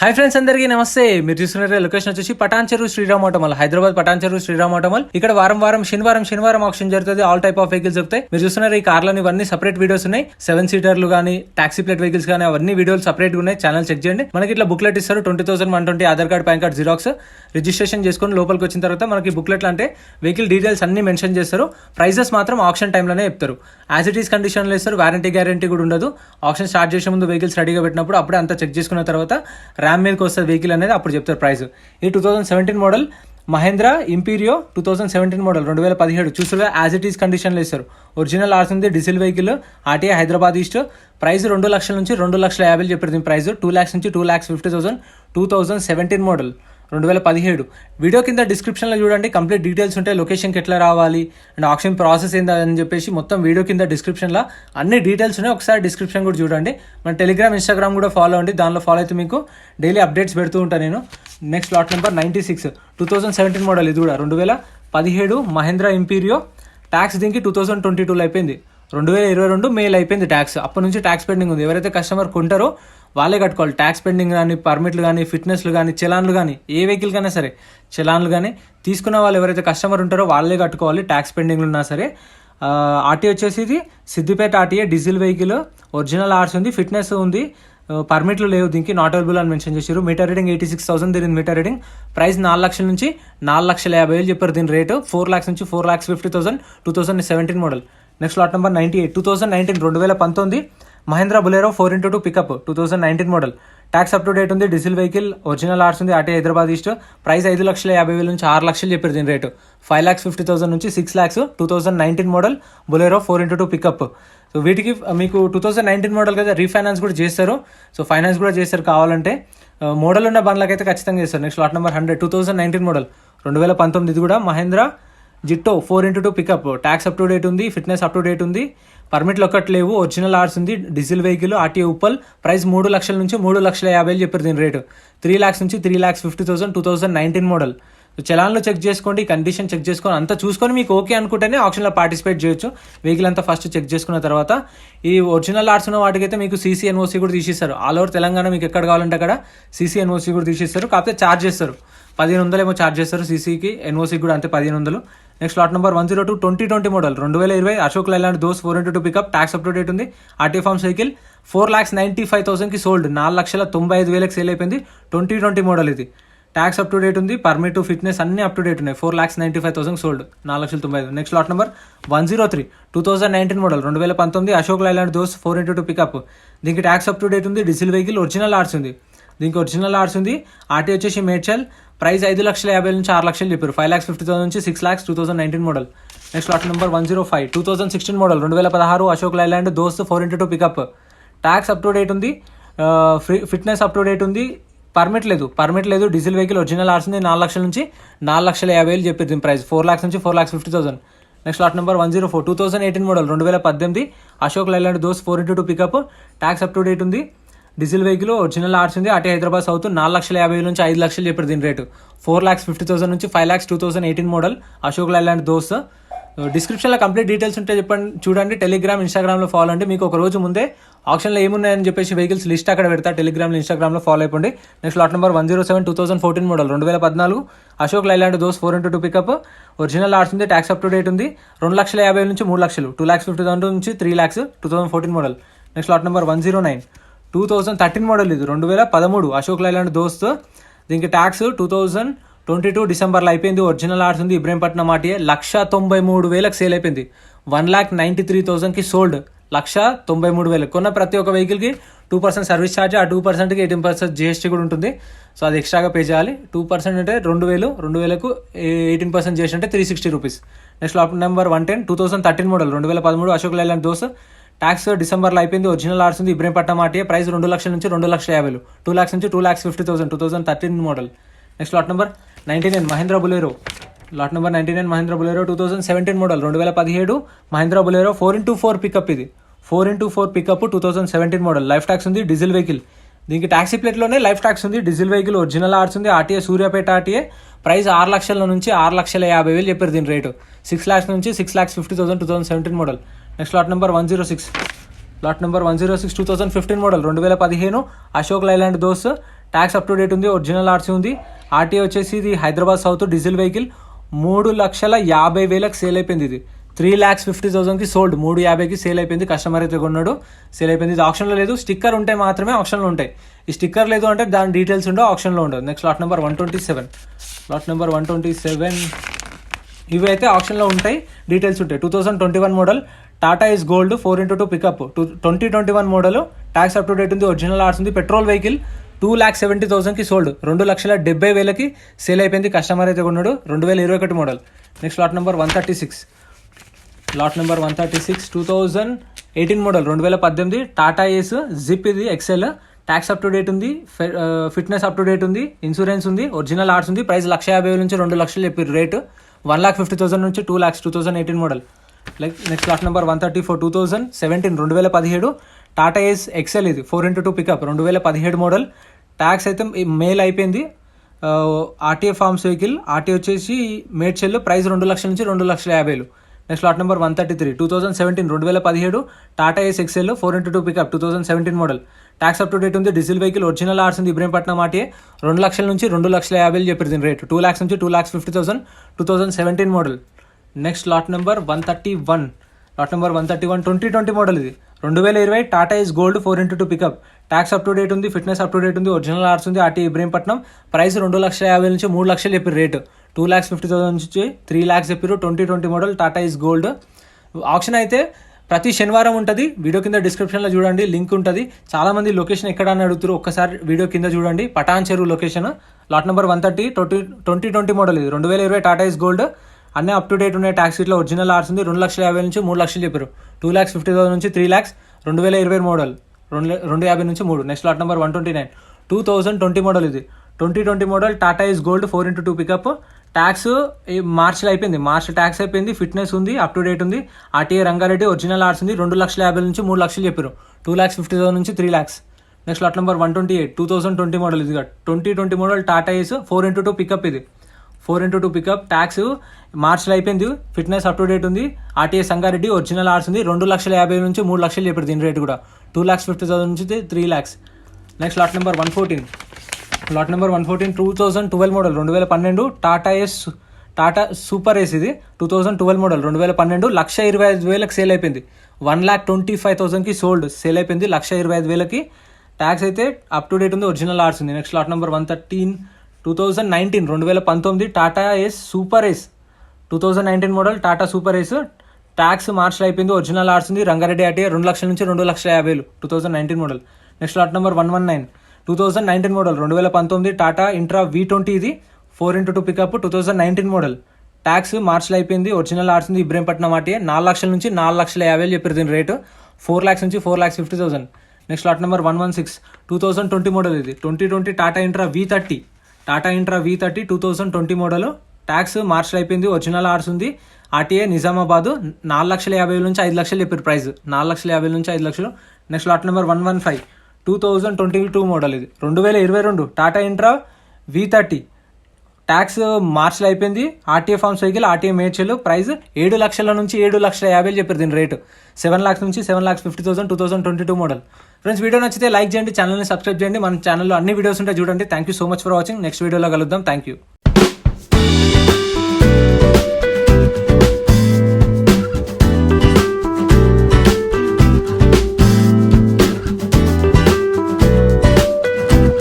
Hi friends, అందరికీ నమస్తే. మీరు చూస్తున్న లొకేషన్ వచ్చేసి పటాన్ చెరువు శ్రీరామ్ ఆటోమల్, హైదరాబాద్ పటాన్ చెరువు శ్రీరామ్ ఆటోమల్. ఇక్కడ వారం శనివారం ఆప్షన్ జరుగుతుంది. ఆల్ టైప్ ఆఫ్ వెహికల్స్ దొరుకుతాయి. మీరు చూస్తున్నారు ఈ కార్లని ఇవన్నీ సపరేట్ వీడియోస్ ఉన్నాయి. 7 సీటర్లు కానీ టాక్సీ ప్లేట్ వెహికల్స్ కానీ అవన్నీ వీడియోలు సపరేట్ ఉన్నాయి. ఛానల్ చెక్ చేయండి. మనకి ఇట్లా బుక్లెట్ ఇస్తారు. 20,120 Aadhaar card, pan card xerox registration చేసుకుని లోపలికి వచ్చిన తర్వాత మనకి బుక్లెట్లు అంటే వెహికల్ డీటెయిల్స్ అన్ని మెన్షన్ చేస్తారు. ప్రైజెస్ మాత్రం ఆప్షన్ టైంలోనే చెప్తారు. యాజ్ ఇట్ ఈస్ కండిషన్లో ఇస్తారు. వారంటీ గ్యారంటీ కూడా ఉండదు. ఆప్షన్ స్టార్ట్ చేసే ముందు వెహికల్స్ రెడీగా పెట్టినప్పుడు అప్పుడే అంతా చెక్ చేసుకున్న తర్వాత ర్యామ్ మీదకి వస్తుంది వెహికల్ అనేది, అప్పుడు చెప్తారు ప్రైస్. ఈ 2017 మోడల్ మహేంద్రా ఇంపీరియో 2017 మోడల్ 2017 చూసారుగా, యాజ్ ఇట్ ఈస్ కండిషన్లో ఇస్తారు. ఒరిజినల్ ఆర్స్ ఉంది, diesel vehicle, RTI Hyderabad east. Price 2 లక్షల నుంచి 2,50,000 చెప్పారు. దీని ప్రైస్ 2 lakhs నుంచి 2,50,000. 2017 మోడల్ 2017. వీడియో కింద డిస్క్రిప్షన్లో చూడండి, కంప్లీట్ డీటెయిల్స్ ఉంటాయి. లొకేషన్కి ఎట్లా రావాలి అండ్ ఆప్షన్ ప్రాసెస్ ఏందని చెప్పేసి మొత్తం వీడియో కింద డిస్క్రిప్షన్లో అన్ని డీటెయిల్స్ ఉన్నాయి. ఒకసారి డిస్క్రిప్షన్ కూడా చూడండి. మన టెలిగ్రామ్, ఇన్స్టాగ్రామ్ కూడా ఫాలో అండి. దానిలో ఫాలో అయితే మీకు డైలీ అప్డేట్స్ పెడుతూ ఉంటాను నేను. Next lot number 96 2017 model. ఇది కూడా 2017 మహేంద్రా ఇంపీరియో. ట్యాక్స్ దీనికి 2022లో అయిపోయింది. 2022 మేలు అయిపోయింది ట్యాక్స్. అప్పటి నుంచి ట్యాక్స్ పెండింగ్ ఉంది. ఎవరైతే కస్టమర్ కొంటారో వాళ్ళే కట్టుకోవాలి. ట్యాక్స్ పెండింగ్ కానీ, పర్మిట్లు కానీ, ఫిట్నెస్లు కానీ, చలాన్లు కానీ, ఏ వెహికల్ కన్నా సరే చలాన్లు కానీ తీసుకున్న వాళ్ళు ఎవరైతే కస్టమర్ ఉంటారో వాళ్ళే కట్టుకోవాలి. ట్యాక్స్ పెండింగ్లు ఉన్నా సరే. ఆర్టీ వచ్చేసి ఇది Siddipet RTA, diesel vehicle, original ఆర్స్ ఉంది, ఫిట్నెస్ ఉంది, పర్మిట్లు లేవు దీనికి, నాట్ అవైలబుల్ అని మెన్షన్ చేశారు. మీటర్ రీడింగ్ 86,000 దీని మీటర్ రీడింగ్. ప్రైస్ 4 లక్షల నుంచి 4,50,000 చెప్పారు. దీని రేటు 4 lakhs నుంచి 4,50,000. 2017 model. Next lot number 98 2019 Mahindra Bolero 4x2 pickup 2019 model. Tax up to date ఉంది, డీజిల్ వెహికల్, ఒరిజినల్ ఆర్స్ ఉంది, ఆర్టీ హైదరాబాద్ ఈస్ట్. ప్రైస్ 5,50,000 నుంచి 6 లక్షలు చెప్పారు. దీని రేటు 5,50,000 నుంచి 6 lakhs. 2019 model Bolero 4x2 pickup. So వీటికి మీకు 2019 మోడల్ కదా, రీఫైనాన్స్ కూడా చేస్తారు. సో ఫైనాన్స్ కూడా చేస్తారు కావాలంటే. మోడల్ ఉన్న బండ్లకైతే ఖచ్చితంగా చేస్తారు. Next lot number 100 2019 model 2019. ఇది కూడా Mahindra Jeeto 4x2 pickup. Tax up to date ఉంది, ఫిట్నెస్ అప్ టు డేట్ ఉంది, పర్మిట్లు ఒక్కటి లేవు, ఒరిజినల్ ఆర్స్ ఉంది, diesel vehicle, RT Uppal. Price 3 లక్షల నుంచి 3,50,000 చెప్పారు. దీని రేటు 3 lakhs నుంచి 3,50,000. 2019 మోడల్. చలాన్లో చెక్ చేసుకోండి, కండిషన్ చెక్ చేసుకొని అంతా చూసుకొని మీకు ఓకే అనుకుంటేనే ఆప్షన్లో పార్టిసిపేట్ చేయొచ్చు. వెహికల్ అంతా ఫస్ట్ చెక్ చేసుకున్న తర్వాత ఈ ఒరిజినల్ ఆర్ట్స్ ఉన్న వాటికైతే మీకు సీసీ ఎన్ఓసీ కూడా తీసిస్తారు. ఆల్ ఓవర్ తెలంగాణ మీకు ఎక్కడ కావాలంటే అక్కడ సీసీ ఎన్ఓసీ కూడా తీసిస్తారు. కాకపోతే ఛార్జ్ చేస్తారు, 1,500 ఏమో ఛార్జ్ చేస్తారు సీసీకి, ఎన్ఓసీకి కూడా అంతే 1,500. Next lot number 102 2020 model 2020 Ashok Leyland Dost 4x2 pickup. Tax up to date ఉంది, ఆర్టీ ఫార్మ్స్ వెహికల్. 4,95,000కి సోల్డ్. 4,95,000 సేల్ అయిపోయింది. 2020 మోడల్ ఇది. ట్యాక్స్ అప్ టు డేట్ ఉంది, పర్మిట్, ఫిట్నెస్ అన్ని అప్ టు డేట్ ఉన్నాయి. 4,95,000 sold, 4,95,000. Next lot number 103 2019 model 2019 Ashok Leyland Dost 4x2 pickup. దీనికి tax up to date ఉంది, diesel vehicle, original arts ఉంది. దీనికి ఒరిజినల్ ఆర్ట్స్ ఉంది, ఆర్టీ వచ్చేసి మేడ్చల్. ప్రైస్ 5,50,000 నుంచి 6 లక్షలు చెప్పారు. 5,50,000 నుంచి 6 lakhs. 2019 model. Next lot number 105 2016 model 2016 Ashok Leyland Dost 4x2 pickup. Tax up to date ఉంది, ఫిట్నెస్ అప్ టు డేట్ ఉంది, పర్మిట్ లేదు, డీజిల్ వెహికల్, ఒరిజినల్ ఆర్స్ ఉంది. 4 లక్షల నుంచి 4,50,000 చెప్పారు. దీని ప్రైస్ 4 lakhs నుంచి 4,50,000. Next lot number 104 2018 model 2018 Ashok Leyland Dost 4x2 pickup. Tax up to date ఉంది, డీజిల్ వెహికల్, ఒరిజినల్ ఆర్ట్స్ ఉంది, ఆర్టీ హైదరాబాద్ సౌత్. 4,50,000 నుంచి 5 లక్షలు చెప్పారు. దీని రేటు 4,50,000 నుంచి 5 lakhs. 2018 model Ashok Leyland those. డిస్క్రిప్షన్లో కంప్లీట్ డీటెయిల్స్ ఉంటే చెప్పండి, చూడండి. టెలిగ్రామ్, ఇన్స్టాగ్రామ్లో ఫాలో అండి. మీకు ఒక రోజు ముందే ఆప్షన్లో ఏమున్నాయని చెప్పేసి వెహికల్స్ లిస్ట్ అక్కడ పెడతా. టెలిగ్రామ్లో, ఇన్స్టాగ్రామ్లో ఫాలో అయిపోండి. Next lot number 107 2014 model 2014 Ashok Leyland Dost 4x2 pickup. Original arts ఉంది, ట్యాక్స్ అప్ టు డేట్ ఉంది. 2,50,000 నుంచి 3 లక్షలు. 2,50,000 నుంచి 3 lakhs. 2014 model. Next lot number 109 2013 model. ఇది 2013 అశోక్ లైలాండ్ దోస్త్. దీనికి ట్యాక్స్ 2022 డిసెంబర్లో అయిపోయింది. ఒరిజినల్ ఆర్ట్స్ ఉంది, ఇబ్రహీంపట్నం ఆర్టీఏ. 1,93,000 సేల్ అయిపోయింది. 1,93,000కి సోల్డ్. 1,93,000 కొన్న ప్రతి ఒక్క వెహికల్కి 2% సర్వీస్ ఛార్జ్, ఆ 2%కి 18% జిఎస్టీ కూడా ఉంటుంది. సో అది ఎక్స్ట్రాగా పే చేయాలి. 2% అంటే 2,000, 2,000కు 18% జిఎస్టీ అంటే 360 rupees. Next lot number 110 2013 model 2013 Ashok Leyland those. Tax డిసెంబర్లో అయిపోయింది. ఒరిజినల్ ఆర్ట్స్ ఉంది, ఇబ్రహీంపట్నం ఆర్టీఏ. ప్రైస్ 2 లక్షల నుంచి 2,50,000. 2 lakhs నుంచి 2,50,000. 2013 model. Next lot number 99 Mahindra Bolero. Lot number 99 Mahindra Bolero 2017 model 2017 Mahindra Bolero 4x4 pickup. ఇది 4x4 pickup 2017 model. Life tax ఉంది, diesel vehicle. దీనికి taxi ప్లేట్లోనే లైఫ్ ట్యాక్స్ ఉంది, డీజిల్ వెహికల్, ఒరిజినల్ ఆర్ట్స్ ఉంది, ఆర్టీఏ సూర్యాపేట ఆర్టీఏ. ప్రైస్ 6 లక్షల నుంచి 6,50,000 చెప్పారు. దీని రేటు 6 lakhs నుంచి 6,50,000. 2017 model. Next lot number 106 lot number 106 2015 model 2015 Ashok Leyland those. Tax up to date ఉంది, ఒరిజినల్ ఆర్సీ ఉంది. ఆర్టీఏ వచ్చేసి ఇది Hyderabad south diesel vehicle 3,50,000 sale అయిపోయింది. ఇది 3,50,000కి సోల్డ్, 350కి సేల్ అయిపోయింది. కస్టమర్ అయితే కొన్నాడు, సేల్ అయిపోయింది. ఇది ఆప్షన్లో లేదు, స్టిక్కర్ ఉంటే మాత్రమే ఆప్షన్లో ఉంటాయి. ఈ స్టిక్కర్ లేదు అంటే దాని డీటెయిల్స్ ఉండవు, ఆప్షన్లో ఉండదు. Next lot number 127. Lot number 127 ఇవి అయితే ఆప్షన్లో ఉంటాయి, డీటెయిల్స్ ఉంటాయి. 2021 model Tata Ace gold 4x2 pickup, 2021 model, tax up to date ఉంది, ఒరిజినల్ ఆర్స్ ఉంది. పెట్రోల్ వెహికల్ 2,70,000కి సోల్డ్, 2,70,000కి సేల్ అయిపోయింది. కస్టమర్ అయితే కొన్నాడు, 2021 model. Next lot number 136. Lot number 136 2018 model, 2018 Tata Ace Zip, ఇది XL, tax up to date ఉంది, ఫిట్నెస్ అప్ టు డేట్ ఉంది, ఇన్సూరెన్స్ ఉంది, ఒరిజినల్ ఆర్ట్స్ ఉంది. ప్రైస్ 1,50,000 నుంచి 2 లక్షలు చెప్పారు రేటు. 1,50,000 నుంచి 2 lakhs 2018 model. Next lot number 134 2017 2017 Tata Ace XL, ఇది 4x2 పికప్, 2017 మోడల్. ట్యాక్స్ అయితే మేల్ అయిపోయింది. ఆర్టీఏ ఫార్మ్స్ వెహికల్, ఆర్టీఏ వచ్చేసి మేడ్చెల్, ప్రైస్ 2 లక్షల నుంచి 2,50,000. Next lot number 133 2017 2017 Tata Ace XL 4x2 pickup, 2017 model. Tax up to date ఉంది, డీజిల్ వెహికల్, ఒరిజినల్ ఆర్స్ ఉంది. Ibrahimpatnam RTA 2 లక్షల నుంచి 2,50,000 చెప్పారు దీని రేటు. 2 lakhs నుంచి 2,50,000 2017 model. Next lot number 131. Lot number 131 2020 model, ఇది 2020 Tata Ace gold 4x2 pickup, tax up to date ఉంది, fitness up to date ఉంది, ఒరిజినల్ ఆర్స్ ఉంది. ఆర్టీ ఇబ్రహీంపట్నం, ప్రైస్ 2,50,000 నుంచి 3 లక్షలు చెప్పారు రేటు. 2,50,000 నుంచి 3 lakhs చెప్పారు. 2020 model Tata Ace gold. Option అయితే ప్రతి శనివారం ఉంటుంది. వీడియో కింద డిస్క్రిప్షన్లో చూడండి, లింక్ ఉంటుంది. చాలామంది లొకేషన్ ఎక్కడ అని అడుగుతారు, ఒక్కసారి వీడియో కింద చూడండి. పటాన్ చెరువు లొకేషన్. లాట్ నెంబర్ 130 2020 మోడల్, ఇది 2020 టాటా ఇస్ గోల్డ్. అన్నీ అప్ టు డేట్ ఉన్నాయి. ట్యాక్స్ ఇట్లా ఒరిజినల్ ఆర్స్ ఉంది. 2,50,000 నుంచి 3 లక్షలు చెప్పారు. 2,50,000 నుంచి 3 lakhs. 2020 మోడల్, 250 నుంచి 3. నెక్స్ట్ లాట్ నెంబర్ 129 2020 మోడల్, ఇది 2020 model Tata Ace gold 4x2 pickup. Tax మార్చ్లో అయిపోయింది, మార్చ్ ట్యాక్స్ అయిపోయింది. ఫిట్నెస్ ఉంది, అప్ టు డేట్ ఉంది. ఆర్టీఏ రంగారెడ్డి, ఒరిజినల్ ఆర్స్ ఉంది. 2,50,000 నుంచి 3 లక్షలు చెప్పారు. 2,50,000 నుంచి 3 lakhs. Next lot number 128 2020 model, ఇది 2020 model Tata is 4x2 pickup, ఇది 4x2 పికప్. ట్యాక్స్ మార్చ్లో అయిపోయింది. ఫిట్నెస్ అప్ టు డేట్ ఉంది. ఆర్టీఏ సంగారెడ్డి, ఒరిజినల్ ఆర్స్ ఉంది. 2,50,000 నుంచి 3 లక్షలు చెప్పారు దీని రేటు కూడా. 2,50,000 నుంచి 3 lakhs. Next lot number 114. Lot number 114 2012 model, 2012 Tata Super Ace, ఇది 2012 మోడల్, 2012 1,25,000కి సేల్ అయిపోయింది. 1,25,000కి సోల్డ్, సేల్ అయిపోయింది 1,25,000కి. ట్యాక్స్ అయితే అప్ టు డేట్ ఉంది, ఒరిజినల్ ఆర్స్ ఉంది. నెక్స్ట్ లాట్ నెంబర్ 113 2019 2019 టాటా ఏస్ సూపర్ ఏస్, 2019 మోడల్ టాటా సూపర్ ఏస్. ట్యాక్స్ మార్చ్లో అయిపోయింది. ఒరిజినల్ ఆర్స్ ఉంది. రంగారెడ్డి ఆర్టీఏ 2 లక్షల నుంచి 2,50,000 2019 model. Next lot number 119 2019 model, 2019 Tata intra V20, ఇది 4x2 పికప్, 2019 మోడల్. ట్యాక్స్ మార్చ్లో అయిపోయింది. ఒరిజినల్ ఆర్స్ ఉంది. ఇబ్రహీంపట్నం ఆర్టీఏ 4 లక్షల నుంచి 4,50,000 చెప్పారు దీని రేటు. 4 lakhs నుంచి 4,50,000. నెక్స్ట్ లాట్ నెంబర్ 116 2020 మోడల్, ఇది 2020 Tata Intra V30, Tata Intra V30 2020 model. Tax మార్చ్లో అయిపోయింది. ఒరిజినల్ ఆర్స్ ఉంది. ఆర్టీఏ నిజామాబాద్ 4,50,000 నుంచి 5 లక్షలు చెప్పారు ప్రైస్. 4,50,000 నుంచి 5 లక్షలు. నెక్స్ట్ లాట్ నెంబర్ 115 2022 మోడల్, ఇది 2022 టాటా ఇంట్రా V30. ట్యాక్స్ మార్చ్లో అయిపోయింది. RTA forms vehicle, RTA Medchal. Price 7 లక్షల నుంచి 7,50,000 చెప్పారు దీని రేటు. 7 lakhs నుంచి 7,50,000 2022 మోడల్. ఫ్రెండ్స్, వీడియో నచ్చితే లైక్ చేయండి, ఛానల్ని సబ్స్క్రైబ్ చేయండి. మన ఛానల్లో అన్ని వీడియోస్ ఉంటాయి చూడండి. Thank you so much for watching. Next వీడియోలో కలుద్దాం. Thank you.